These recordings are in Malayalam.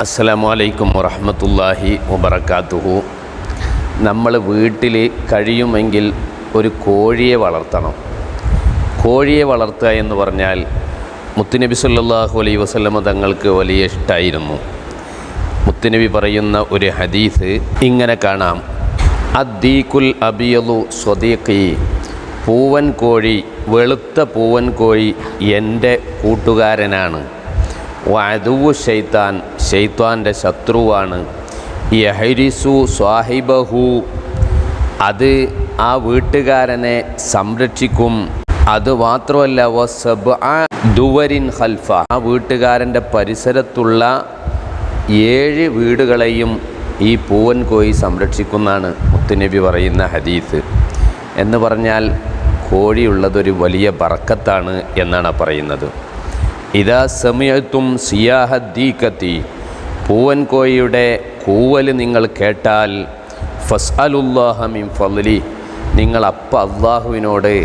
അസ്സലാമു അലൈക്കും വറഹ്മത്തുള്ളാഹി വബറകാതുഹു. നമ്മൾ വീട്ടിൽ കഴിയുമെങ്കിൽ ഒരു കോഴിയെ വളർത്തണം. കോഴിയെ വളർത്തുക എന്ന് പറഞ്ഞാൽ മുത്തുനബി സല്ലല്ലാഹു അലൈഹി വസല്ലമ തങ്ങൾക്ക് വലിയ ഇഷ്ടമായിരുന്നു. മുത്തുനബി പറയുന്ന ഒരു ഹദീസ് ഇങ്ങനെ കാണാം: അദ്ദീഖുൽ അബിയദു സ്വദീഖി, പൂവൻ കോഴി, വെളുത്ത പൂവൻ കോഴി എൻ്റെ കൂട്ടുകാരനാണ്. വഅദുവു ശൈത്താൻ, ശൈത്താൻ്റെ ശത്രുവാണ്. യഹരിസു സ്വാഹിബഹു, അത് ആ വീട്ടുകാരനെ സംരക്ഷിക്കും. അതുമാത്രമല്ല വസബ്അ ദുവരിൻ ഖൽഫ, ആ വീട്ടുകാരൻ്റെ പരിസരത്തുള്ള 7 വീടുകളെയും ഈ പൂവൻ കോഴി സംരക്ഷിക്കുന്നതാണ് മുത്തുനബി പറയുന്ന ഹദീസ്. എന്ന് പറഞ്ഞാൽ കോഴിയുള്ളതൊരു വലിയ ബറക്കത്താണ് എന്നാണ് പറയുന്നത്. ഇദാ സമിഅതും സിയാഹദ്ദീഖത്തി, പൂവൻ കോഴിയുടെ കൂവൽ നിങ്ങൾ കേട്ടാൽ ഫസ്അലുല്ലാഹ മിൻ ഫളി, നിങ്ങൾ അപ്പം അള്ളാഹുവിനോട്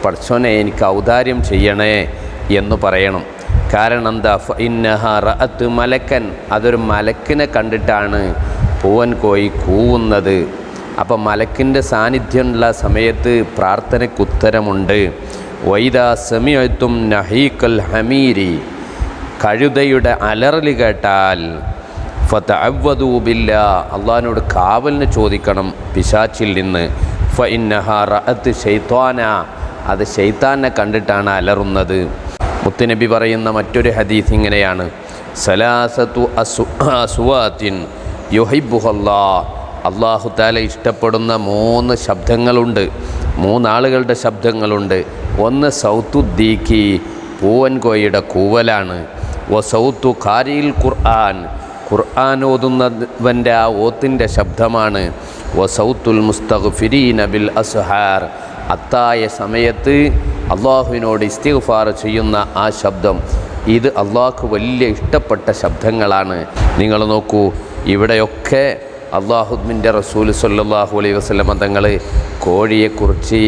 പടച്ചോനെ എനിക്ക് ഔദാര്യം ചെയ്യണേ എന്ന് പറയണം. കാരണം എന്താ? ഫഇന്നഹ റഅത്ത് മലക്കൻ, അതൊരു മലക്കിനെ കണ്ടിട്ടാണ് പൂവൻ കോഴി കൂവുന്നത്. അപ്പം മലക്കിൻ്റെ സാന്നിധ്യമുള്ള സമയത്ത് പ്രാർത്ഥനയ്ക്ക് ഉത്തരമുണ്ട്. വൈദാ സമിഅതും നഹീഖൽ ഹമീരി, കഴുതയുടെ അലറൽ കേട്ടാൽ ഫതഅവ്വദൂ ബില്ലാ, അള്ളാഹിനോട് കാവലിന് ചോദിക്കണം പിശാച്ചിൽ നിന്ന്. ഫഇന്നഹ റഅത്ത് ശൈത്വാന, അത് ശൈത്താനെ കണ്ടിട്ടാണ് അലറുന്നത്. മുത്തുനബി പറയുന്ന മറ്റൊരു ഹദീസ് ഇങ്ങനെയാണ്: സലാസത്തു അസ്വാത്തിൻ യുഹിബ്ബുഹല്ലാഹ്, അള്ളാഹു തആല ഇഷ്ടപ്പെടുന്ന 3 ശബ്ദങ്ങളുണ്ട്, 3 ആളുകളുടെ ശബ്ദങ്ങളുണ്ട്. ഒന്ന് സൗത്തുദ്ദീഖി, പൂവൻ കോഴിയുടെ കൂവലാണ്. വസൗത്തു ഖാരിൽ ഖുർആൻ, ഖുർആൻ ഓതുന്നവൻ്റെ ആ ഓത്തിൻ്റെ ശബ്ദമാണ്. വസൗത്തുൽ മുസ്തഗ്ഫിരീന ബിൽ അസ്ഹാർ, അത്തായ സമയത്ത് അള്ളാഹുവിനോട് ഇസ്തിഗ്ഫാർ ചെയ്യുന്ന ആ ശബ്ദം, ഇത് അള്ളാഹ്ക്ക് വലിയ ഇഷ്ടപ്പെട്ട ശബ്ദങ്ങളാണ്. നിങ്ങൾ നോക്കൂ, ഇവിടെയൊക്കെ അള്ളാഹുവിൻ്റെ റസൂൽ സല്ലല്ലാഹു അലൈഹി വസല്ലമ തങ്ങൾ കോഴിയെക്കുറിച്ച്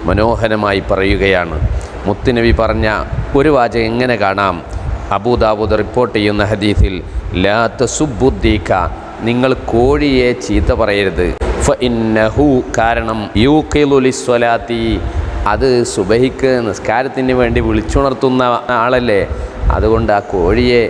മനോഹരമായി പറയുകയാണ്. മുത്തുനബി പറഞ്ഞ ഒരു വാചകം എങ്ങനെ കാണാം? അബൂദാവൂദ് റിപ്പോർട്ട് ചെയ്യുന്ന ഹദീസിൽ, ലാ തസുബ്ബുദ്ദീഖ, നിങ്ങൾ കോഴിയെ ചീത്ത പറയരുത്. ഫഇന്നഹു, കാരണം യൂഖിലു ലിസ്വലാത്തി, അത് സുബഹിക്ക് നിസ്കാരത്തിന് വേണ്ടി വിളിച്ചുണർത്തുന്ന ആളല്ലേ, അതുകൊണ്ട് ആ കോഴിയെ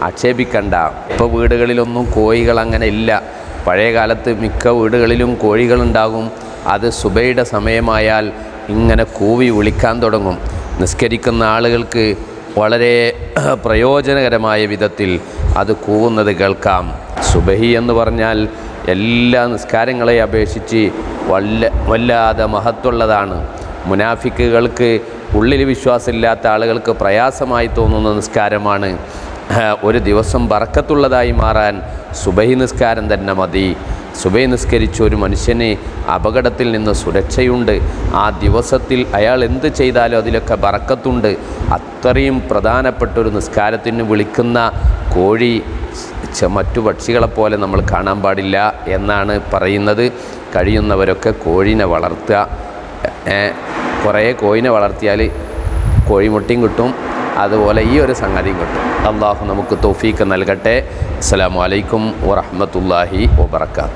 ആക്ഷേപിക്കണ്ട. ഇപ്പോൾ വീടുകളിലൊന്നും കോഴികൾ അങ്ങനെ ഇല്ല. പഴയ കാലത്ത് മിക്ക വീടുകളിലും കോഴികളുണ്ടാകും. അത് സുബഹിയുടെ സമയമായാൽ ഇങ്ങനെ കൂവി വിളിക്കാൻ തുടങ്ങും. നിസ്കരിക്കുന്ന ആളുകൾക്ക് വളരെ പ്രയോജനകരമായ വിധത്തിൽ അത് കൂവുന്നത് കേൾക്കാം. സുബഹി എന്ന് പറഞ്ഞാൽ എല്ലാ നിസ്കാരങ്ങളെ അപേക്ഷിച്ച് വല്ലാതെ മഹത്വമുള്ളതാണ്. മുനാഫിക്കുകൾക്ക്, ഉള്ളിൽ വിശ്വാസമില്ലാത്ത ആളുകൾക്ക് പ്രയാസമായി തോന്നുന്ന നിസ്കാരമാണ്. ഒരു ദിവസം ബറക്കത്തുള്ളതായി മാറാൻ സുബഹി നിസ്കാരം തന്നെ മതി. സുബഹി നിസ്കരിച്ച ഒരു മനുഷ്യന് അപകടത്തിൽ നിന്ന് സുരക്ഷയുണ്ട്. ആ ദിവസത്തിൽ അയാൾ എന്ത് ചെയ്താലും അതിലൊക്കെ ബറക്കത്തുണ്ട്. അത്രയും പ്രധാനപ്പെട്ടൊരു നിസ്കാരത്തിന് വിളിക്കുന്ന കോഴി മറ്റു പക്ഷികളെപ്പോലെ നമ്മൾ കാണാൻ പാടില്ല എന്നാണ് പറയുന്നത്. കഴിയുന്നവരൊക്കെ കോഴിനെ വളർത്തുക. കുറേ കോഴിനെ വളർത്തിയാൽ കോഴിമുട്ടയും കിട്ടും, അതുപോലെ ഈ ഒരു സംഗതിയും കിട്ടും. അള്ളാഹു നമുക്ക് തൗഫീഖ് നൽകട്ടെ. അസ്സലാമു അലൈക്കും വറഹ്മത്തുള്ളാഹി വബറകാതുഹു.